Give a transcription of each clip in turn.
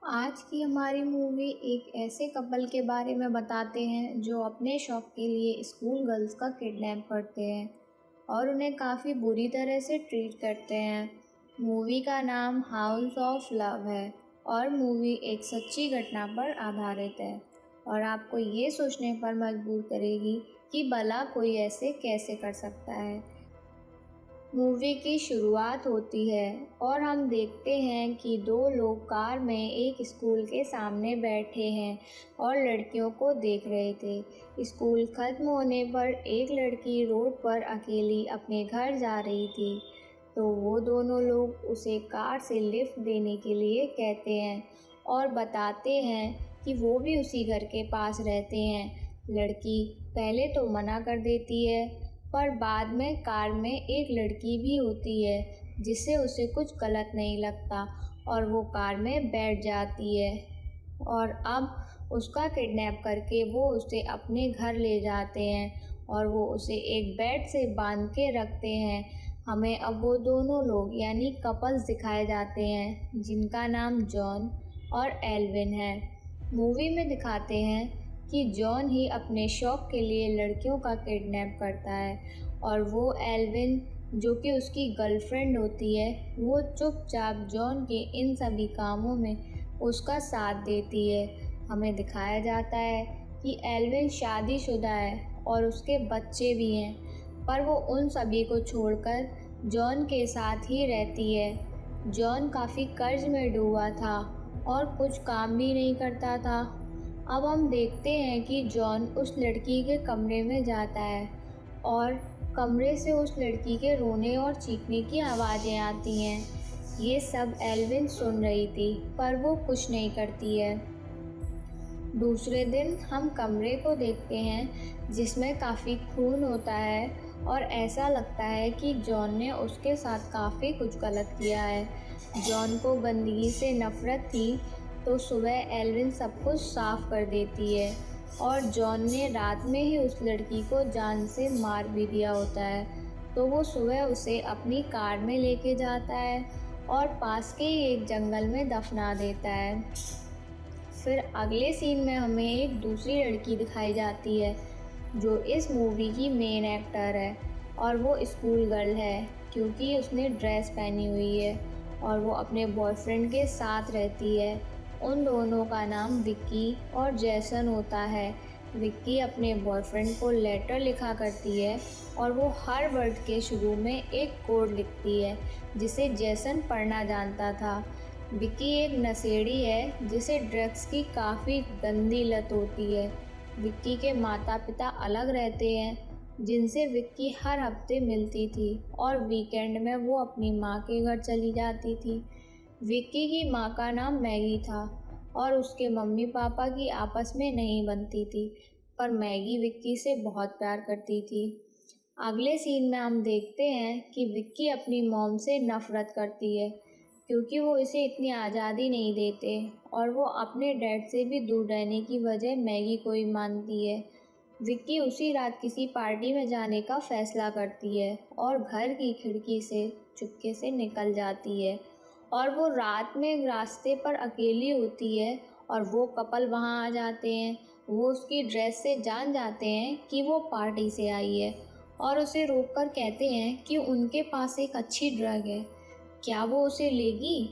आज की हमारी मूवी एक ऐसे कपल के बारे में बताते हैं जो अपने शौक के लिए स्कूल गर्ल्स का किडनैप करते हैं और उन्हें काफ़ी बुरी तरह से ट्रीट करते हैं। मूवी का नाम हाउस ऑफ लव है और मूवी एक सच्ची घटना पर आधारित है और आपको ये सोचने पर मजबूर करेगी कि भला कोई ऐसे कैसे कर सकता है। मूवी की शुरुआत होती है और हम देखते हैं कि दो लोग कार में एक स्कूल के सामने बैठे हैं और लड़कियों को देख रहे थे। स्कूल खत्म होने पर एक लड़की रोड पर अकेली अपने घर जा रही थी, तो वो दोनों लोग उसे कार से लिफ्ट देने के लिए कहते हैं और बताते हैं कि वो भी उसी घर के पास रहते हैं। लड़की पहले तो मना कर देती है, पर बाद में कार में एक लड़की भी होती है जिससे उसे कुछ गलत नहीं लगता और वो कार में बैठ जाती है और अब उसका किडनैप करके वो उसे अपने घर ले जाते हैं और वो उसे एक बेड से बांध के रखते हैं। हमें अब वो दोनों लोग यानी कपल्स दिखाए जाते हैं जिनका नाम जॉन और एल्विन है। मूवी में दिखाते हैं कि जॉन ही अपने शौक के लिए लड़कियों का किडनैप करता है और वो एल्विन जो कि उसकी गर्लफ्रेंड होती है वो चुपचाप जॉन के इन सभी कामों में उसका साथ देती है। हमें दिखाया जाता है कि एल्विन शादीशुदा है और उसके बच्चे भी हैं, पर वो उन सभी को छोड़कर जॉन के साथ ही रहती है। जॉन काफ़ी कर्ज में डूबा था और कुछ काम भी नहीं करता था। अब हम देखते हैं कि जॉन उस लड़की के कमरे में जाता है और कमरे से उस लड़की के रोने और चीखने की आवाज़ें आती हैं। ये सब एल्विन सुन रही थी, पर वो कुछ नहीं करती है। दूसरे दिन हम कमरे को देखते हैं जिसमें काफ़ी खून होता है और ऐसा लगता है कि जॉन ने उसके साथ काफ़ी कुछ गलत किया है। जॉन को गंदगी से नफ़रत थी, तो सुबह एल्विन सब कुछ साफ कर देती है और जॉन ने रात में ही उस लड़की को जान से मार भी दिया होता है, तो वो सुबह उसे अपनी कार में लेके जाता है और पास के ही एक जंगल में दफना देता है। फिर अगले सीन में हमें एक दूसरी लड़की दिखाई जाती है जो इस मूवी की मेन एक्टर है और वो स्कूल गर्ल है क्योंकि उसने ड्रेस पहनी हुई है और वो अपने बॉयफ्रेंड के साथ रहती है। उन दोनों का नाम विक्की और जैसन होता है। विक्की अपने बॉयफ्रेंड को लेटर लिखा करती है और वो हर वर्ड के शुरू में एक कोड लिखती है जिसे जैसन पढ़ना जानता था। विक्की एक नशेड़ी है जिसे ड्रग्स की काफ़ी गंदी लत होती है। विक्की के माता पिता अलग रहते हैं जिनसे विक्की हर हफ्ते मिलती थी और वीकेंड में वो अपनी माँ के घर चली जाती थी। विक्की की माँ का नाम मैगी था और उसके मम्मी पापा की आपस में नहीं बनती थी, पर मैगी विक्की से बहुत प्यार करती थी। अगले सीन में हम देखते हैं कि विक्की अपनी मॉम से नफ़रत करती है क्योंकि वो इसे इतनी आज़ादी नहीं देते और वो अपने डैड से भी दूर रहने की वजह मैगी को ही मानती है। विक्की उसी रात किसी पार्टी में जाने का फ़ैसला करती है और घर की खिड़की से चुपके से निकल जाती है और वो रात में रास्ते पर अकेली होती है और वो कपल वहाँ आ जाते हैं। वो उसकी ड्रेस से जान जाते हैं कि वो पार्टी से आई है और उसे रोककर कहते हैं कि उनके पास एक अच्छी ड्रग है, क्या वो उसे लेगी?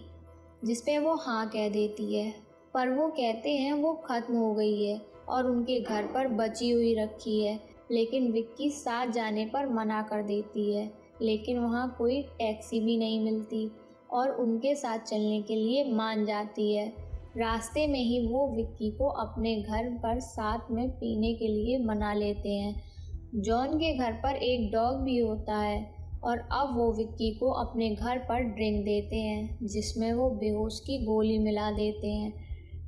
जिस पे वो हाँ कह देती है, पर वो कहते हैं वो ख़त्म हो गई है और उनके घर पर बची हुई रखी है। लेकिन विक्की साथ जाने पर मना कर देती है, लेकिन वहाँ कोई टैक्सी भी नहीं मिलती और उनके साथ चलने के लिए मान जाती है। रास्ते में ही वो विक्की को अपने घर पर साथ में पीने के लिए मना लेते हैं। जॉन के घर पर एक डॉग भी होता है और अब वो विक्की को अपने घर पर ड्रिंक देते हैं जिसमें वो बेहोश की गोली मिला देते हैं।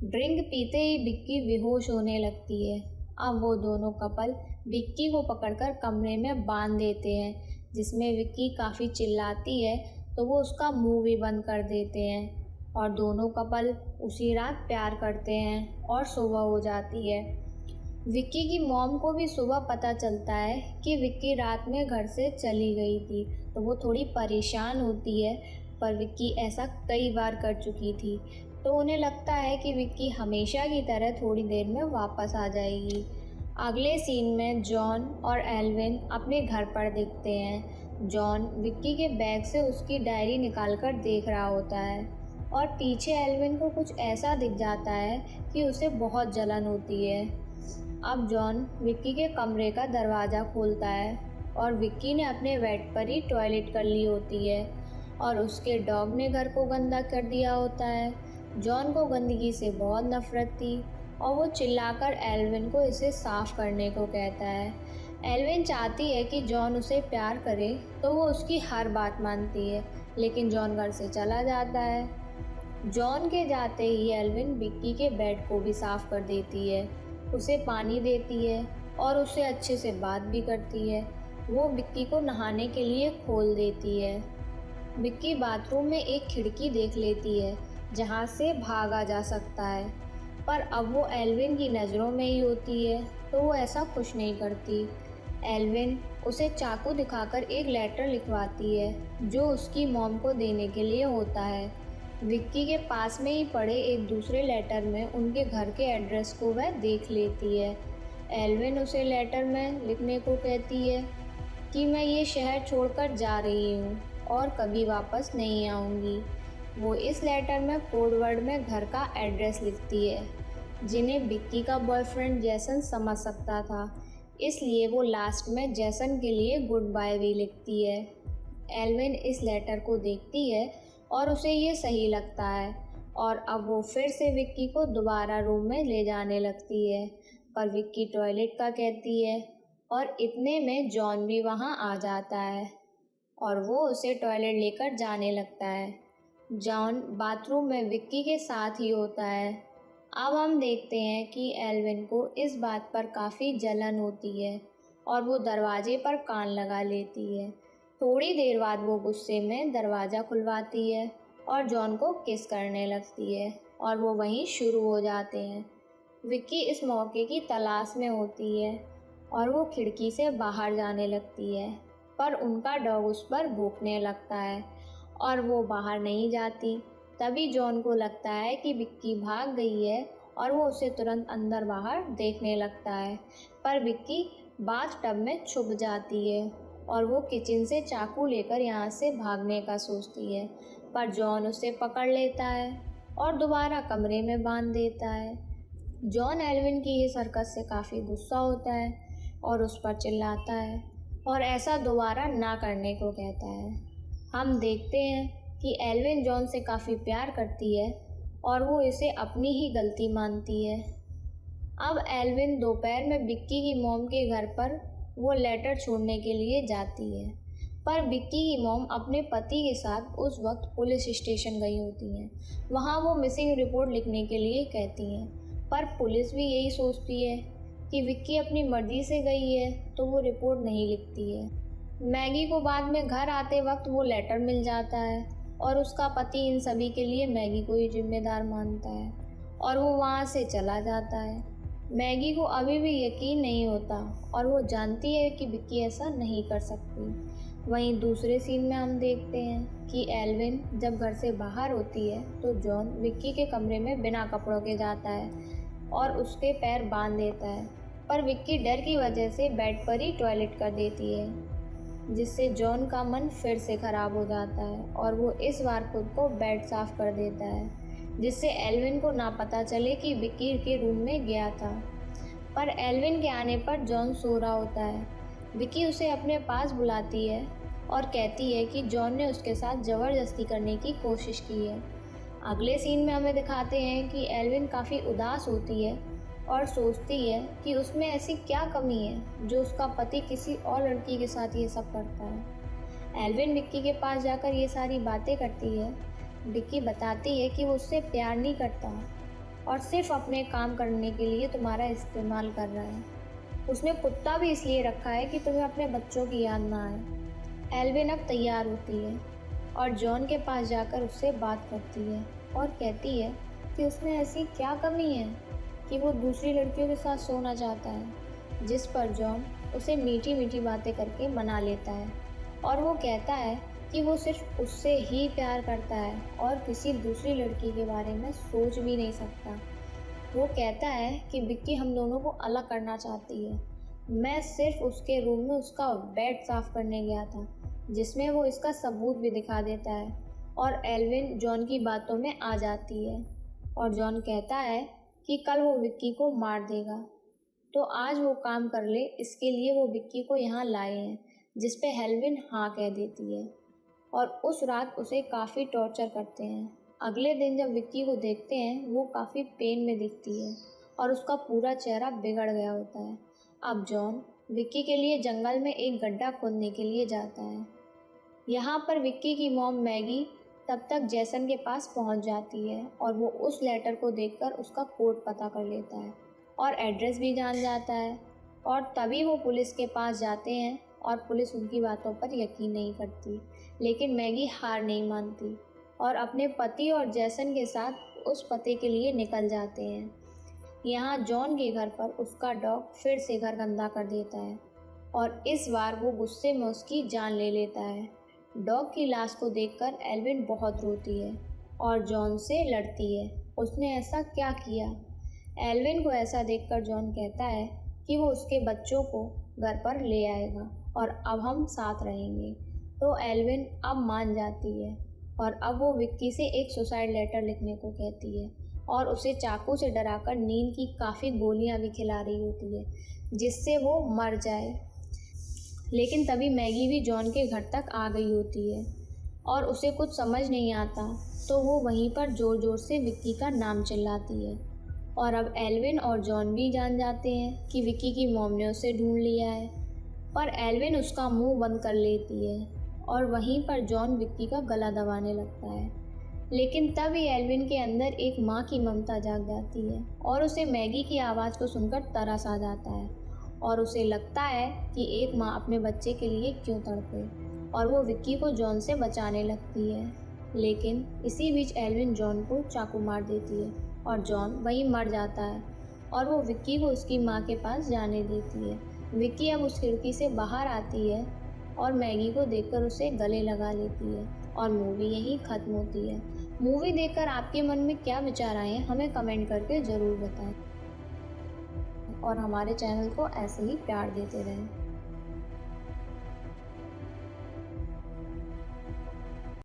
ड्रिंक पीते ही विक्की बेहोश होने लगती है। अब वो दोनों कपल विक्की को पकड़कर कमरे में बांध देते हैं जिसमें विक्की काफ़ी चिल्लाती है, तो वो उसका मुंह भी बंद कर देते हैं और दोनों कपल उसी रात प्यार करते हैं और सुबह हो जाती है। विक्की की मॉम को भी सुबह पता चलता है कि विक्की रात में घर से चली गई थी, तो वो थोड़ी परेशान होती है, पर विक्की ऐसा कई बार कर चुकी थी। तो उन्हें लगता है कि विक्की हमेशा की तरह थोड़ी देर में वापस आ जाएगी। अगले सीन में जॉन और एल्विन अपने घर पर दिखते हैं। जॉन विक्की के बैग से उसकी डायरी निकालकर देख रहा होता है और पीछे एल्विन को कुछ ऐसा दिख जाता है कि उसे बहुत जलन होती है। अब जॉन विक्की के कमरे का दरवाज़ा खोलता है और विक्की ने अपने बेड पर ही टॉयलेट कर ली होती है और उसके डॉग ने घर को गंदा कर दिया होता है। जॉन को गंदगी से बहुत नफरत थी और वो चिल्लाकर एल्विन को इसे साफ करने को कहता है। एल्विन चाहती है कि जॉन उसे प्यार करे तो वो उसकी हर बात मानती है, लेकिन जॉन घर से चला जाता है। जॉन के जाते ही एल्विन विक्की के बेड को भी साफ कर देती है, उसे पानी देती है और उससे अच्छे से बात भी करती है। वो विक्की को नहाने के लिए खोल देती है। विक्की बाथरूम में एक खिड़की देख लेती है जहाँ से भागा जा सकता है, पर अब वो एल्विन की नज़रों में ही होती है तो वो ऐसा कुछ नहीं करती। एल्विन उसे चाकू दिखाकर एक लेटर लिखवाती है जो उसकी मॉम को देने के लिए होता है। विक्की के पास में ही पड़े एक दूसरे लेटर में उनके घर के एड्रेस को वह देख लेती है। एल्विन उसे लेटर में लिखने को कहती है कि मैं ये शहर छोड़कर जा रही हूँ और कभी वापस नहीं आऊँगी। वो इस लेटर में कोड वर्ड में घर का एड्रेस लिखती है, जिन्हें विक्की का बॉयफ्रेंड जैसन समझ सकता था, इसलिए वो लास्ट में जैसन के लिए गुड बाय भी लिखती है। एल्विन इस लेटर को देखती है और उसे ये सही लगता है और अब वो फिर से विक्की को दोबारा रूम में ले जाने लगती है, पर विक्की टॉयलेट का कहती है और इतने में जॉन भी वहाँ आ जाता है और वो उसे टॉयलेट लेकर जाने लगता है। जॉन बाथरूम में विक्की के साथ ही होता है। अब हम देखते हैं कि एल्विन को इस बात पर काफ़ी जलन होती है और वो दरवाजे पर कान लगा लेती है। थोड़ी देर बाद वो गुस्से में दरवाज़ा खुलवाती है और जॉन को किस करने लगती है और वो वहीं शुरू हो जाते हैं। विक्की इस मौके की तलाश में होती है और वो खिड़की से बाहर जाने लगती है, पर उनका डॉग उस पर भौंकने लगता है और वो बाहर नहीं जाती। तभी जॉन को लगता है कि विक्की भाग गई है और वो उसे तुरंत अंदर बाहर देखने लगता है, पर विक्की बाथटब में छुप जाती है और वो किचन से चाकू लेकर यहाँ से भागने का सोचती है, पर जॉन उसे पकड़ लेता है और दोबारा कमरे में बांध देता है। जॉन एल्विन की इस हरकत से काफ़ी गुस्सा होता है और उस पर चिल्लाता है और ऐसा दोबारा ना करने को कहता है। हम देखते हैं कि एल्विन जॉन से काफ़ी प्यार करती है और वो इसे अपनी ही गलती मानती है। अब एल्विन दोपहर में विक्की की मॉम के घर पर वो लेटर छोड़ने के लिए जाती है, पर विक्की की मॉम अपने पति के साथ उस वक्त पुलिस स्टेशन गई होती हैं। वहाँ वो मिसिंग रिपोर्ट लिखने के लिए कहती हैं, पर पुलिस भी यही सोचती है कि विक्की अपनी मर्ज़ी से गई है तो वो रिपोर्ट नहीं लिखती है। मैगी को बाद में घर आते वक्त वो लेटर मिल जाता है और उसका पति इन सभी के लिए मैगी को ही जिम्मेदार मानता है और वो वहाँ से चला जाता है। मैगी को अभी भी यकीन नहीं होता और वो जानती है कि विक्की ऐसा नहीं कर सकती। वहीं दूसरे सीन में हम देखते हैं कि एल्विन जब घर से बाहर होती है तो जॉन विक्की के कमरे में बिना कपड़ों के जाता है और उसके पैर बांध देता है, पर विक्की डर की वजह से बेड पर ही टॉयलेट कर देती है, जिससे जॉन का मन फिर से ख़राब हो जाता है और वो इस बार खुद को बेड साफ़ कर देता है, जिससे एल्विन को ना पता चले कि विक्की के रूम में गया था। पर एल्विन के आने पर जॉन सो रहा होता है। विक्की उसे अपने पास बुलाती है और कहती है कि जॉन ने उसके साथ ज़बरदस्ती करने की कोशिश की है। अगले सीन में हमें दिखाते हैं कि एल्विन काफ़ी उदास होती है और सोचती है कि उसमें ऐसी क्या कमी है जो उसका पति किसी और लड़की के साथ ये सब करता है। एल्विन विक्की के पास जाकर ये सारी बातें करती है। विक्की बताती है कि वो उससे प्यार नहीं करता और सिर्फ अपने काम करने के लिए तुम्हारा इस्तेमाल कर रहा है। उसने कुत्ता भी इसलिए रखा है कि तुम्हें अपने बच्चों की याद ना आए। एल्विन अब तैयार होती है और जॉन के पास जाकर उससे बात करती है और कहती है कि उसमें ऐसी क्या कमी है कि वो दूसरी लड़कियों के साथ सोना चाहता है, जिस पर जॉन उसे मीठी मीठी बातें करके मना लेता है और वो कहता है कि वो सिर्फ उससे ही प्यार करता है और किसी दूसरी लड़की के बारे में सोच भी नहीं सकता। वो कहता है कि विक्की हम दोनों को अलग करना चाहती है। मैं सिर्फ उसके रूम में उसका बेड साफ करने गया था, जिसमें वो इसका सबूत भी दिखा देता है। और एल्विन जॉन की बातों में आ जाती है और जॉन कहता है कि कल वो विक्की को मार देगा, तो आज वो काम कर ले, इसके लिए वो विक्की को यहाँ लाए हैं। जिस पे एल्विन हाँ कह देती है और उस रात उसे काफ़ी टॉर्चर करते हैं। अगले दिन जब विक्की को देखते हैं, वो काफ़ी पेन में दिखती है और उसका पूरा चेहरा बिगड़ गया होता है। अब जॉन विक्की के लिए जंगल में एक गड्ढा खोदने के लिए जाता है। यहाँ पर विक्की की मॉम मैगी तब तक जैसन के पास पहुँच जाती है और वो उस लेटर को देखकर उसका कोड पता कर लेता है और एड्रेस भी जान जाता है। और तभी वो पुलिस के पास जाते हैं और पुलिस उनकी बातों पर यकीन नहीं करती, लेकिन मैगी हार नहीं मानती और अपने पति और जैसन के साथ उस पते के लिए निकल जाते हैं। यहाँ जॉन के घर पर उसका डॉग फिर से घर गंदा कर देता है और इस बार वो गुस्से में उसकी जान ले लेता है। डॉग की लाश को देखकर एल्विन बहुत रोती है और जॉन से लड़ती है, उसने ऐसा क्या किया। एल्विन को ऐसा देखकर जॉन कहता है कि वो उसके बच्चों को घर पर ले आएगा और अब हम साथ रहेंगे। तो एल्विन अब मान जाती है और अब वो विक्की से एक सुसाइड लेटर लिखने को कहती है और उसे चाकू से डराकर नींद की काफ़ी गोलियां भी खिला रही होती है, जिससे वो मर जाए। लेकिन तभी मैगी भी जॉन के घर तक आ गई होती है और उसे कुछ समझ नहीं आता, तो वो वहीं पर ज़ोर ज़ोर से विक्की का नाम चिल्लाती है। और अब एल्विन और जॉन भी जान जाते हैं कि विक्की की मॉम ने उसे ढूंढ लिया है, पर एल्विन उसका मुंह बंद कर लेती है और वहीं पर जॉन विक्की का गला दबाने लगता है। लेकिन तभी एल्विन के अंदर एक माँ की ममता जाग जाती है और उसे मैगी की आवाज़ को सुनकर तरस आ जाता है और उसे लगता है कि एक माँ अपने बच्चे के लिए क्यों तड़पे, और वो विक्की को जॉन से बचाने लगती है। लेकिन इसी बीच एल्विन जॉन को चाकू मार देती है और जॉन वहीं मर जाता है और वो विक्की को उसकी माँ के पास जाने देती है। विक्की अब उस खिड़की से बाहर आती है और मैगी को देखकर उसे गले लगा लेती है और मूवी यहीं ख़त्म होती है। मूवी देखकर आपके मन में क्या विचार आए हैं, हमें कमेंट करके ज़रूर बताएं और हमारे चैनल को ऐसे ही प्यार देते रहें।